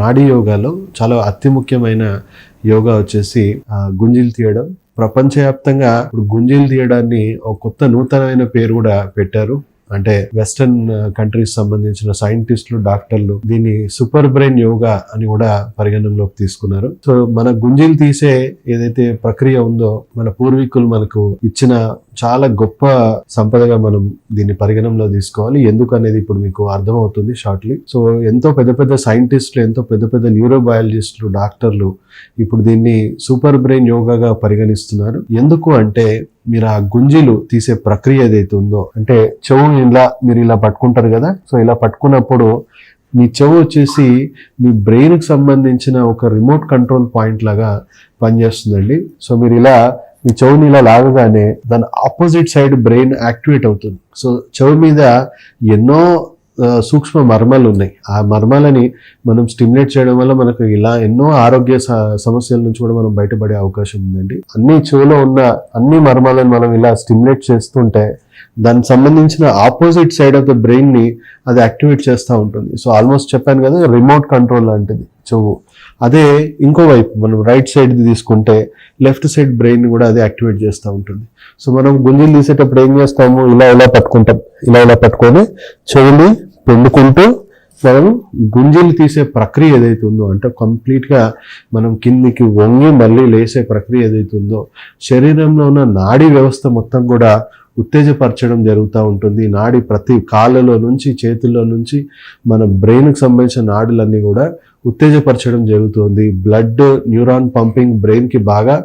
నాడీ యోగాలో చాలా అతి ముఖ్యమైన యోగా వచ్చేసి గుంజీలు తీయడం. ప్రపంచవ్యాప్తంగా ఇప్పుడు గుంజీలు తీయడాన్ని ఒక కొత్త నూతనమైన పేరు కూడా పెట్టారు. అంటే వెస్టర్న్ కంట్రీస్ సంబంధించిన సైంటిస్టులు, డాక్టర్లు దీన్ని సూపర్ బ్రెయిన్ యోగా అని కూడా పరిగణనలోకి తీసుకున్నారు. సో మన గుంజీలు తీసే ఏదైతే ప్రక్రియ ఉందో మన పూర్వీకులు మనకు ఇచ్చిన చాలా గొప్ప సంపదగా మనం దీన్ని పరిగణనలో తీసుకోవాలి. ఎందుకు అనేది ఇప్పుడు మీకు అర్థమవుతుంది షార్ట్లీ. సో ఎంతో పెద్ద పెద్ద సైంటిస్టులు, ఎంతో పెద్ద పెద్ద న్యూరోబయాలజిస్టులు, డాక్టర్లు ఇప్పుడు దీన్ని సూపర్ బ్రెయిన్ యోగాగా పరిగణిస్తున్నారు. ఎందుకు అంటే మీరు ఆ గుంజీలు తీసే ప్రక్రియ ఏదైతే ఉందో, అంటే చెవు మీరు ఇలా పట్టుకుంటారు కదా, సో ఇలా పట్టుకున్నప్పుడు మీ చెవు వచ్చేసి మీ బ్రెయిన్కి సంబంధించిన ఒక రిమోట్ కంట్రోల్ పాయింట్ లాగా పనిచేస్తుందండి. సో మీరు ఇలా మీ చెవుని ఇలా లాగగానే దాని ఆపోజిట్ సైడ్ బ్రెయిన్ యాక్టివేట్ అవుతుంది. సో చెవు మీద ఎన్నో సూక్ష్మ మర్మాలు ఉన్నాయి. ఆ మర్మాలని మనం స్టిమ్యులేట్ చేయడం వల్ల మనకు ఇలా ఎన్నో ఆరోగ్య సమస్యల నుంచి కూడా మనం బయటపడే అవకాశం ఉందండి. అన్ని చెవులో ఉన్న అన్ని మర్మాలను మనం ఇలా స్టిమ్యులేట్ చేస్తుంటే దానికి సంబంధించిన opposite side of the brain ని అది యాక్టివేట్ చేస్తూ ఉంటుంది. సో ఆల్మోస్ట్ చెప్పాను కదా, రిమోట్ కంట్రోల్ లాంటిది చెవు. అదే ఇంకోవైపు మనం రైట్ సైడ్ తీసుకుంటే లెఫ్ట్ సైడ్ బ్రెయిన్ కూడా అది యాక్టివేట్ చేస్తూ ఉంటుంది. సో మనం గుంజీలు తీసేటప్పుడు ఏం చేస్తాము, ఇలా పట్టుకుంటాం. ఇలా పట్టుకొని చెవుని పెండుకుంటూ మనం గుంజీలు తీసే ప్రక్రియ ఏదైతే ఉందో, అంటే కంప్లీట్గా మనం కిందికి వంగి మళ్ళీ లేసే ప్రక్రియ ఏదైతే ఉందో, శరీరంలో ఉన్న నాడీ వ్యవస్థ మొత్తం కూడా ఉత్తేజపరచడం జరుగుతూ ఉంటుంది. నాడి ప్రతి కాళ్ళలో నుంచి, చేతుల్లో నుంచి మన బ్రెయిన్కి సంబంధించిన నాడులన్నీ కూడా ఉత్తేజపరచడం జరుగుతుంది. బ్లడ్ న్యూరాన్ పంపింగ్ బ్రెయిన్కి బాగా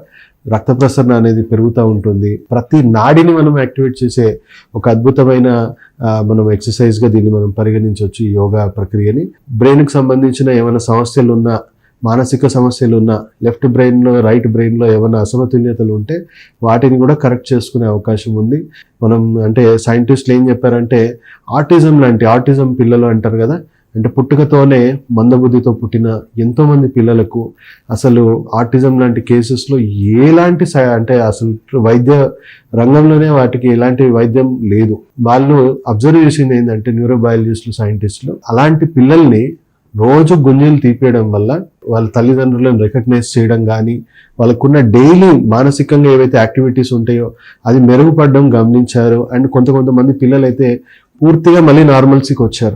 రక్త ప్రసరణ అనేది పెరుగుతూ ఉంటుంది. ప్రతి నాడిని మనం యాక్టివేట్ చేసే ఒక అద్భుతమైన మనం ఎక్సర్సైజ్గా దీన్ని మనం పరిగణించవచ్చు ఈ యోగా ప్రక్రియని. బ్రెయిన్కి సంబంధించిన ఏమైనా సమస్యలు ఉన్నా, మానసిక సమస్యలు ఉన్నా, లెఫ్ట్ బ్రెయిన్లో రైట్ బ్రెయిన్లో ఏమైనా అసమతుల్యతలు ఉంటే వాటిని కూడా కరెక్ట్ చేసుకునే అవకాశం ఉంది. మనం అంటే సైంటిస్టులు ఏం చెప్పారంటే ఆటిజం పిల్లలు అంటారు కదా, అంటే పుట్టుకతోనే మందబుద్ధితో పుట్టిన ఎంతోమంది పిల్లలకు అసలు ఆటిజం లాంటి కేసెస్లో ఎలాంటి అంటే అసలు వైద్య రంగంలోనే వాటికి ఎలాంటి వైద్యం లేదు. వాళ్ళు అబ్జర్వ్ చేసింది ఏంటంటే న్యూరోబయాలజిస్టులు, సైంటిస్టులు అలాంటి పిల్లల్ని రోజు గుంజీలు తీపేయడం వల్ల వాళ్ళ తల్లిదండ్రులను రికగ్నైజ్ చేయడం కానీ, వాళ్ళకున్న డైలీ మానసికంగా ఏవైతే యాక్టివిటీస్ ఉంటాయో అది మెరుగుపడడం గమనించారు. అండ్ కొంతమంది పిల్లలు అయితే పూర్తిగా మళ్ళీ నార్మల్సీకి వచ్చారు.